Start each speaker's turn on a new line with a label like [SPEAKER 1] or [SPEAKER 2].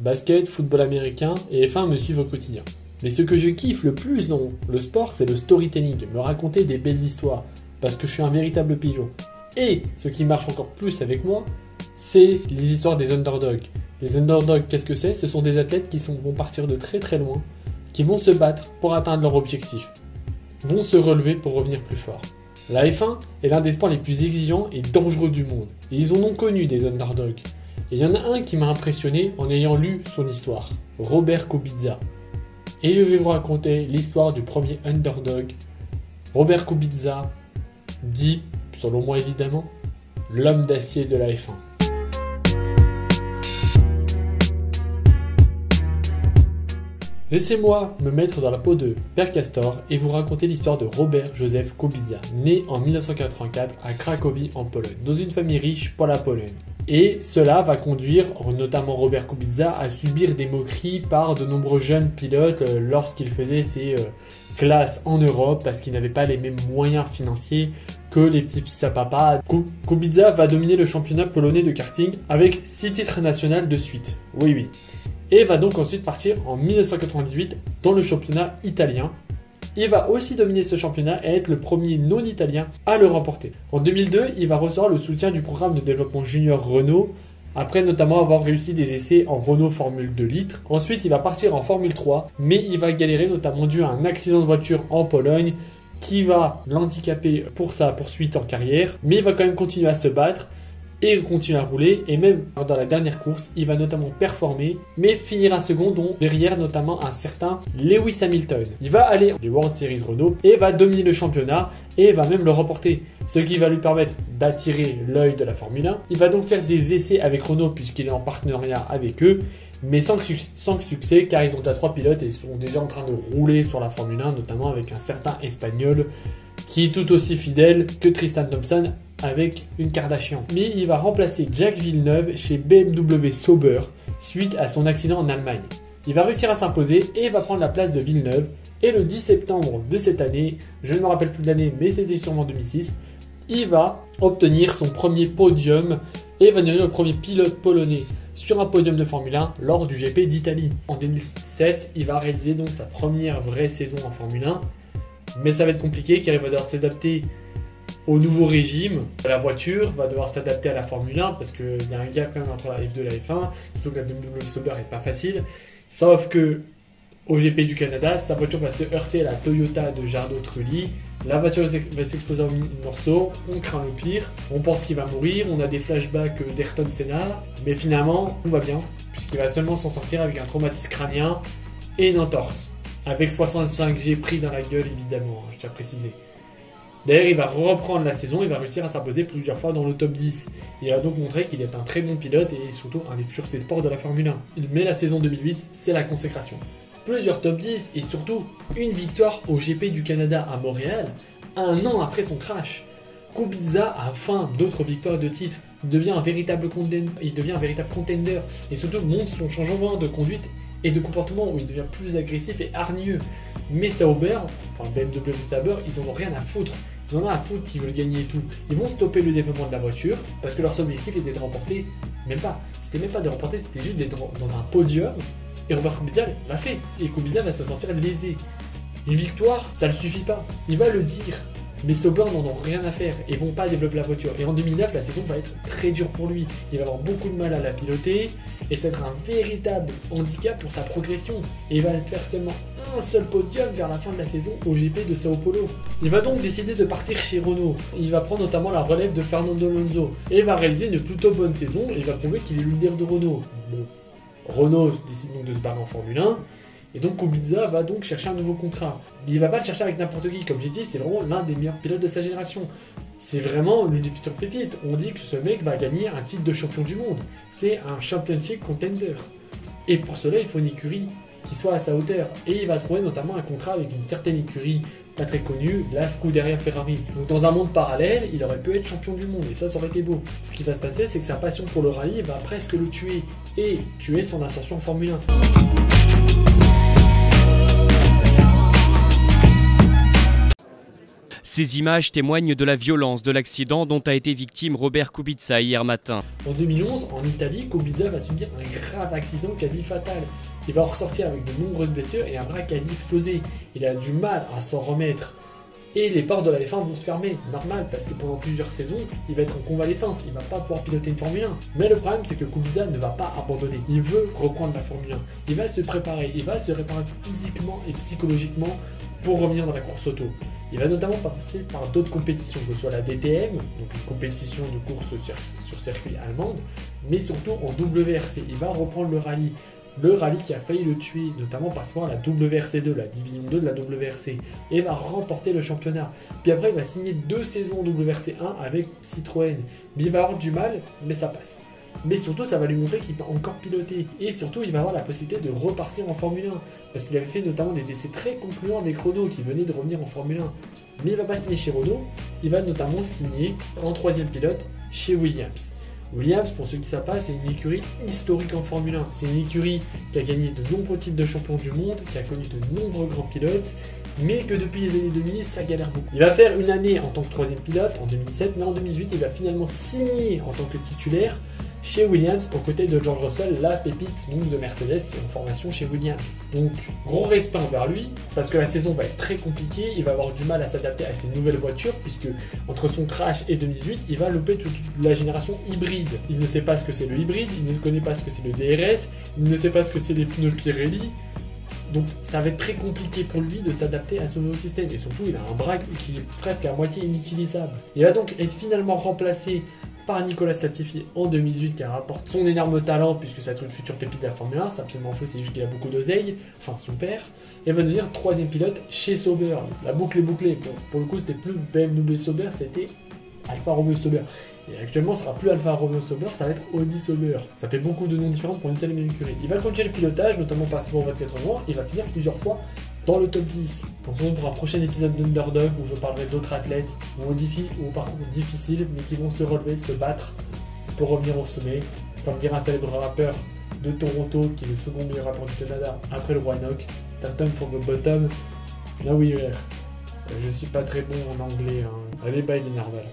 [SPEAKER 1] Basket, football américain et F1 me suivent au quotidien. Mais ce que je kiffe le plus dans le sport, c'est le storytelling, me raconter des belles histoires, parce que je suis un véritable pigeon. Et ce qui marche encore plus avec moi, c'est les histoires des underdogs. Les underdogs, qu'est-ce que c'est? Ce sont des athlètes qui vont partir de très très loin, qui vont se battre pour atteindre leur objectif, vont se relever pour revenir plus fort. La F1 est l'un des sports les plus exigeants et dangereux du monde. Et ils en ont connu des underdogs. Et il y en a un qui m'a impressionné en ayant lu son histoire, Robert Kubica. Et je vais vous raconter l'histoire du premier underdog. Robert Kubica, dit, selon moi évidemment, l'homme d'acier de la F1. Laissez-moi me mettre dans la peau de Père Castor et vous raconter l'histoire de Robert Joseph Kubica, né en 1984 à Cracovie en Pologne, dans une famille riche pour la Pologne. Et cela va conduire notamment Robert Kubica à subir des moqueries par de nombreux jeunes pilotes lorsqu'il faisait ses classes en Europe parce qu'il n'avait pas les mêmes moyens financiers que les petits fils à papa. Kubica va dominer le championnat polonais de karting avec 6 titres nationaux de suite. Oui. Et va donc ensuite partir en 1998 dans le championnat italien. Il va aussi dominer ce championnat et être le premier non-italien à le remporter. En 2002, il va recevoir le soutien du programme de développement junior Renault, après notamment avoir réussi des essais en Renault Formule 2 litres. Ensuite, il va partir en Formule 3, mais il va galérer notamment dû à un accident de voiture en Pologne qui va l'handicaper pour sa poursuite en carrière. Mais il va quand même continuer à se battre et continue à rouler, et même dans la dernière course, il va notamment performer, mais finira second, dont derrière notamment un certain Lewis Hamilton. Il va aller des World Series Renault et va dominer le championnat et va même le remporter, ce qui va lui permettre d'attirer l'œil de la Formule 1. Il va donc faire des essais avec Renault puisqu'il est en partenariat avec eux, mais sans succès car ils ont déjà 3 pilotes et sont déjà en train de rouler sur la Formule 1, notamment avec un certain Espagnol qui est tout aussi fidèle que Tristan Thompson avec une Kardashian. Mais il va remplacer Jacques Villeneuve chez BMW Sauber suite à son accident en Allemagne. Il va réussir à s'imposer et va prendre la place de Villeneuve. Et le 10 septembre de cette année, je ne me rappelle plus de l'année, mais c'était sûrement 2006, il va obtenir son premier podium et va devenir le premier pilote polonais sur un podium de Formule 1 lors du GP d'Italie. En 2007, il va réaliser donc sa première vraie saison en Formule 1. Mais ça va être compliqué car il va devoir s'adapter au nouveau régime. La voiture va devoir s'adapter à la Formule 1 parce qu'il y a un gap quand même entre la F2 et la F1. Surtout que la BMW Sauber n'est pas facile. Sauf que au GP du Canada, sa voiture va se heurter à la Toyota de Jarno Trulli. La voiture va s'exploser en morceaux. On craint le pire. On pense qu'il va mourir. On a des flashbacks d'Ayrton Senna. Mais finalement, tout va bien puisqu'il va seulement s'en sortir avec un traumatisme crânien et une entorse. Avec 65G pris dans la gueule, évidemment, je tiens à préciser. D'ailleurs, il va reprendre la saison et va réussir à s'imposer plusieurs fois dans le top 10. Il a donc montré qu'il est un très bon pilote et surtout un des futurs espoirs de la Formule 1. Mais la saison 2008, c'est la consécration. Plusieurs top 10 et surtout une victoire au GP du Canada à Montréal, un an après son crash. Kubica a enfin d'autres victoires de titres. Il devient un véritable contender et surtout montre son changement de conduite et de comportement où il devient plus agressif et hargneux. Mais Sauber, enfin BMW Sauber, ils en ont rien à foutre. Ils en ont à foutre qu'ils veulent gagner et tout. Ils vont stopper le développement de la voiture parce que leur seul objectif était de remporter, c'était même pas de remporter, c'était juste d'être dans un podium. Et Robert Kubica l'a fait. Et Kubica va se sentir lésé. Une victoire, ça ne suffit pas. Il va le dire. Mais Sauber n'en ont rien à faire et vont pas développer la voiture. Et en 2009, la saison va être très dure pour lui. Il va avoir beaucoup de mal à la piloter et ça va être un véritable handicap pour sa progression. Et il va faire seulement un seul podium vers la fin de la saison au GP de Sao Paulo. Il va donc décider de partir chez Renault. Il va prendre notamment la relève de Fernando Alonso et va réaliser une plutôt bonne saison et il va prouver qu'il est le leader de Renault. Bon. Renault décide donc de se barrer en Formule 1. Et donc Kubica va donc chercher un nouveau contrat. Mais il ne va pas le chercher avec n'importe qui. Comme j'ai dit, c'est vraiment l'un des meilleurs pilotes de sa génération. C'est vraiment l'une des futures pépites. On dit que ce mec va gagner un titre de champion du monde. C'est un championship contender. Et pour cela, il faut une écurie qui soit à sa hauteur. Et il va trouver notamment un contrat avec une certaine écurie pas très connue, la Scuderia Ferrari. Donc dans un monde parallèle, il aurait pu être champion du monde. Et ça aurait été beau. Ce qui va se passer, c'est que sa passion pour le rallye va presque le tuer. Et tuer son ascension en Formule 1.
[SPEAKER 2] Ces images témoignent de la violence de l'accident dont a été victime Robert Kubica hier matin.
[SPEAKER 1] En 2011, en Italie, Kubica va subir un grave accident quasi fatal. Il va ressortir avec de nombreuses blessures et un bras quasi explosé. Il a du mal à s'en remettre. Et les portes de la F1 vont se fermer, normal, parce que pendant plusieurs saisons, il va être en convalescence, il va pas pouvoir piloter une Formule 1. Mais le problème, c'est que Kubica ne va pas abandonner, il veut reprendre la Formule 1. Il va se préparer, il va se préparer physiquement et psychologiquement pour revenir dans la course auto. Il va notamment passer par d'autres compétitions, que ce soit la DTM, donc une compétition de course sur circuit allemande, mais surtout en WRC. Il va reprendre le rallye qui a failli le tuer, notamment participant à la WRC2, la division 2 de la WRC, et va remporter le championnat. Puis après, il va signer 2 saisons WRC1 avec Citroën. Mais il va avoir du mal, mais ça passe. Mais surtout, ça va lui montrer qu'il peut encore piloter. Et surtout, il va avoir la possibilité de repartir en Formule 1. Parce qu'il avait fait notamment des essais très concluants avec Renault, qui venait de revenir en Formule 1. Mais il va pas signer chez Renault, il va notamment signer en 3e pilote chez Williams. Williams, pour ceux qui ne savent pas, c'est une écurie historique en Formule 1. C'est une écurie qui a gagné de nombreux titres de champion du monde, qui a connu de nombreux grands pilotes, mais que depuis les années 2000, ça galère beaucoup. Il va faire une année en tant que 3e pilote, en 2017, mais en 2018, il va finalement signer en tant que titulaire chez Williams, aux côtés de George Russell, la pépite donc, de Mercedes qui est en formation chez Williams. Donc gros respect envers lui, parce que la saison va être très compliquée, il va avoir du mal à s'adapter à ces nouvelles voitures, puisque entre son crash et 2018, il va louper toute la génération hybride. Il ne sait pas ce que c'est le hybride, il ne connaît pas ce que c'est le DRS, il ne sait pas ce que c'est les pneus Pirelli. Donc ça va être très compliqué pour lui de s'adapter à ce nouveau système, et surtout il a un bras qui est presque à moitié inutilisable. Il va donc être finalement remplacé par Nicolas Latifi en 2018 qui rapporte son énorme talent puisque ça va être une future pépite de la Formule 1, c'est absolument faux, c'est juste qu'il a beaucoup d'oseille, enfin son père, et va devenir 3e pilote chez Sauber. La boucle est bouclée, pour le coup c'était plus BMW Sauber, c'était Alfa Romeo Sauber. Et actuellement ce sera plus Alfa Romeo Sauber, ça va être Audi Sauber. Ça fait beaucoup de noms différents pour une seule et même écurie. Il va continuer le pilotage, notamment participant aux 24 mois, il va finir plusieurs fois dans le top 10. On se retrouve pour un prochain épisode d'Underdog où je parlerai d'autres athlètes ou au parcours difficile mais qui vont se relever, se battre pour revenir au sommet. Comme dirait un célèbre rappeur de Toronto qui est le second meilleur rappeur du Canada après le Roanoke, Start time from the bottom, now we are. Je suis pas très bon en anglais, hein. Allez bye les Narval.